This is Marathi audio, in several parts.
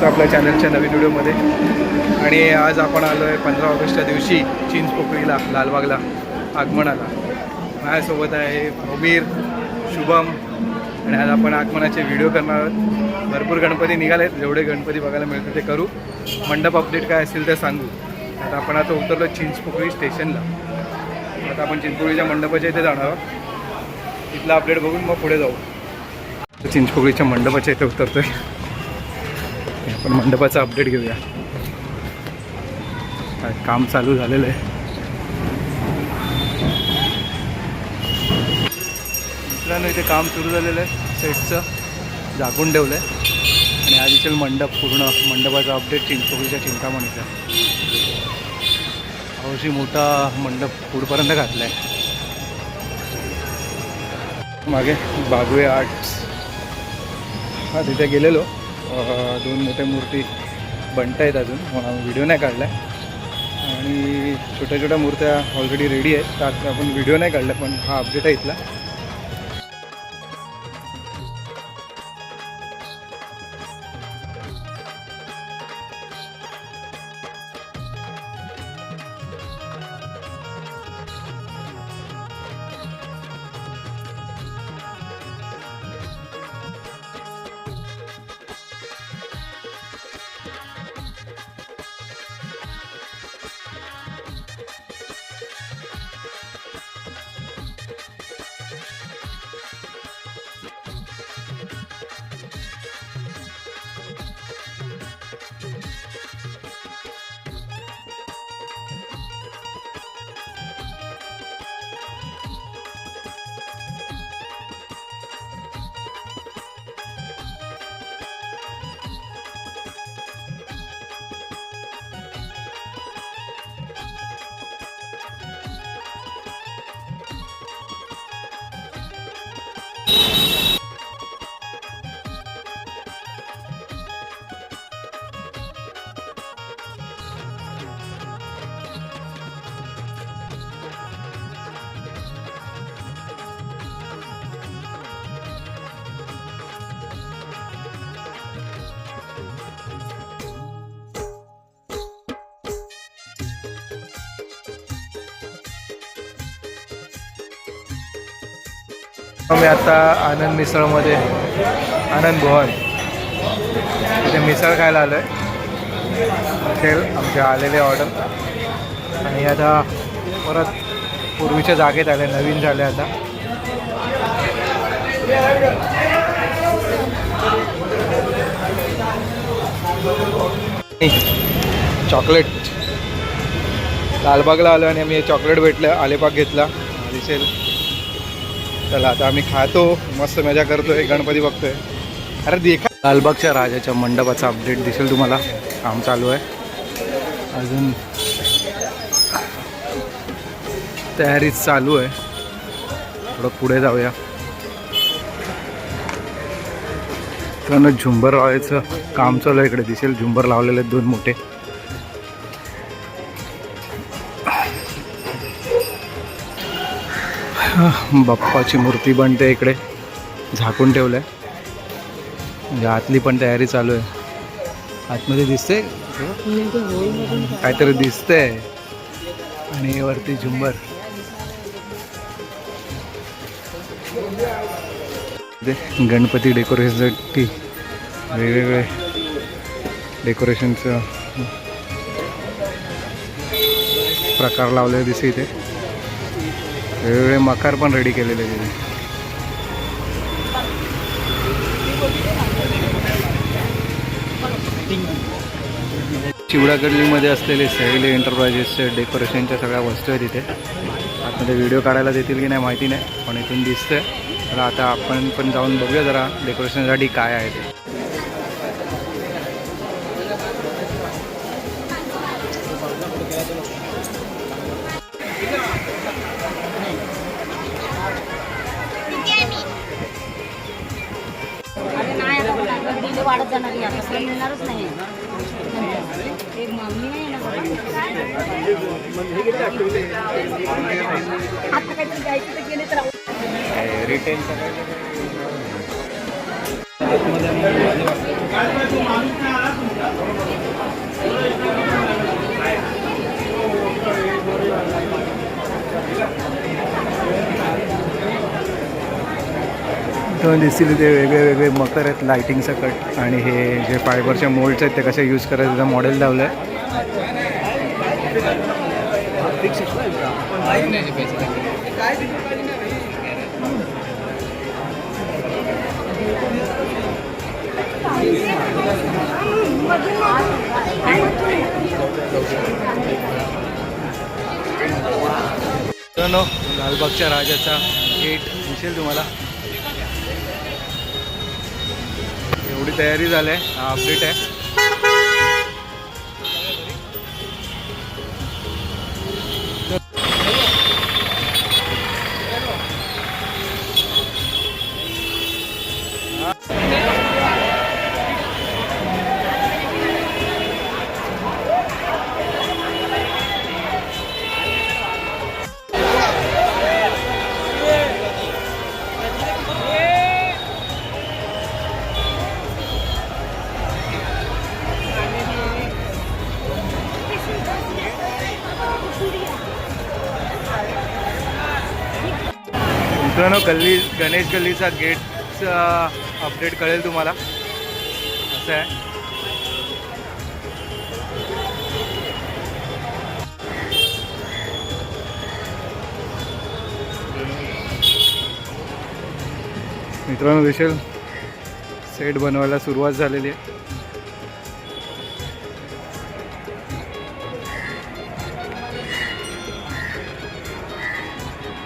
आपल्या चॅनलच्या नवीन व्हिडिओमध्ये. आणि आज आपण आलो आहे 15 ऑगस्टच्या दिवशी चिंचपोकळीला, लालबागला आगमनाला. माझ्यासोबत आहे अमीर, शुभम आणि आज आपण आगमनाचे व्हिडिओ करणार आहोत. भरपूर गणपती निघाले आहेत, जेवढे गणपती बघायला मिळतील ते करू. मंडप अपडेट काय असेल ते सांगू. आता आपण उतरलो चिंचपोकळी स्टेशनला. आता आपण चिंचपोकळीच्या मंडपाच्या इथे जाणार आहोत. इथला अपडेट बघून मग पुढे जाऊ. चिंचपोकळीच्या मंडपाच्या इथे उतरतोय. आपण मंडपाचा अपडेट घेऊया. काम चालू झालेलं आहे. मित्रांनो, इथे काम सुरू झालेलं आहे. सेटचं झाकून ठेवलं आहे आणि आज इथेल मंडप, पूर्ण मंडपाचा अपडेट चिंचपोकळीच्या चिंतामणीचा. अवशी मोठा मंडप पुढपर्यंत घातला आहे. मागे बागवे आर्ट्स, हा तिथे गेलेलो. 2 मोठ्या मूर्ती बनत आहेत अजून, व्हिडिओ नाही काढला आहे. आणि छोट्या छोट्या मूर्त्या ऑलरेडी रेडी आहेत, त्यात आपण व्हिडिओ नाही काढला, पण हा अपडेट आहे इथला. मी आता आनंद मिसळमध्ये, आनंद भवन तिथे मिसळ खायला आलो आहे. असेल आमच्या आलेले ऑर्डर. आणि आता परत पूर्वीच्या जागेत आले, नवीन झाले आता. चॉकलेट, लालबागला आलो आणि आम्ही चॉकलेट भेटलं, आलेपाक घेतला. दिसेल. चला आता आम्ही खातो, मस्त मजा करतोय, गणपती बघतोय. अरे देखा, लालबागच्या राजाच्या मंडपाचा अपडेट दिसेल तुम्हाला. काम चालू आहे अजून, तयारी चालू आहे. थोडं पुढे जाऊया. तर झुंबर लावायचं काम चालू आहे इकडे. दिसेल झुंबर लावलेले आहेत 2 मोठे. बाप्पाची मूर्ती बनते इकडे, झाकून ठेवलं आहे. म्हणजे आतली पण तयारी चालू आहे. आतमध्ये दिसते काहीतरी दिसतंय. आणि वरती झुंबर. गणपती डेकोरेशनसाठी वेगवेगळे डेकोरेशनचं प्रकार लावलेले दिसते इथे. वेगवेगळे मकार पण रेडी केलेले तिथे. चिवडागल्लीमध्ये असलेले सैल एंटरप्राइजेसचे डेकोरेशनच्या सगळ्या वस्तू आहेत इथे. आतमध्ये व्हिडिओ काढायला देतील की नाही माहिती नाही, पण इथून दिसतंय. तर आता आपण पण जाऊन बघूया जरा डेकोरेशनसाठी काय आहे ते. वाढत जाणार आहे, आता मिळणारच नाही. एक मागणी नाही येणार. आता काहीतरी जायचं तर गेले तर रिटेल आतमध्ये तुम्हाला दिसतील ते वेगळे वेगळे मकर आहेत लाईटिंग सकट आणि हे जे फायबरचे मोल्ड्स आहेत ते कसे यूज करायचं त्याचं मॉडेल लावलं आहे. मित्रांनो लालबागच्या राजाचा गेट दिसेल तुम्हाला. एवढी तयारी झाली आहे. हा अपडेट आहे. मित्रांनो गणेश गल्लीचा गेटचा अपडेट कळेल तुम्हाला. असं आहे. मित्रांनो दिसेल सेट बनवायला सुरुवात झालेली आहे.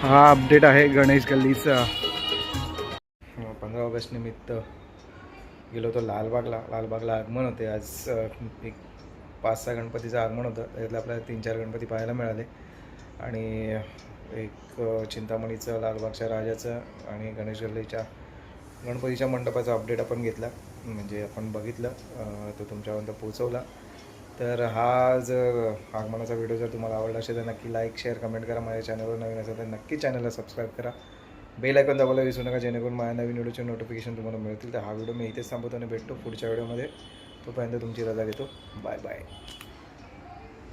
हा अपडेट आहे गणेश गल्लीचा. 15 ऑगस्ट निमित्त गेलो होतो लालबागला आगमन होते आज. एक 5-6 गणपतीचं आगमन होतं. त्यातलं आपल्याला 3-4 गणपती पाहायला मिळाले आणि एक चिंतामणीचं, लालबागच्या राजाचं आणि गणेश गल्लीच्या गणपतीच्या मंडपाचा अपडेट आपण घेतला. म्हणजे आपण बघितलं, तो तुमच्यापर्यंत पोहोचवला. तर हा जर आगमनाचा व्हिडिओ जर तुम्हाला आवडला असेल तर नक्की लाईक, शेअर, कमेंट करा. माझ्या चॅनलवर नवीन असेल तर नक्की चॅनलला सबस्क्राईब करा. बेल आयकॉन दाबायला विसरू नका, जेणेकरून माझ्या नवीन व्हिडिओचे नोटिफिकेशन तुम्हाला मिळतील. तर हा व्हिडिओ मी इथेच थांबवतो आणि भेटतो पुढच्या व्हिडिओमध्ये. तोपर्यंत तुमची रजा घेतो. Bye bye.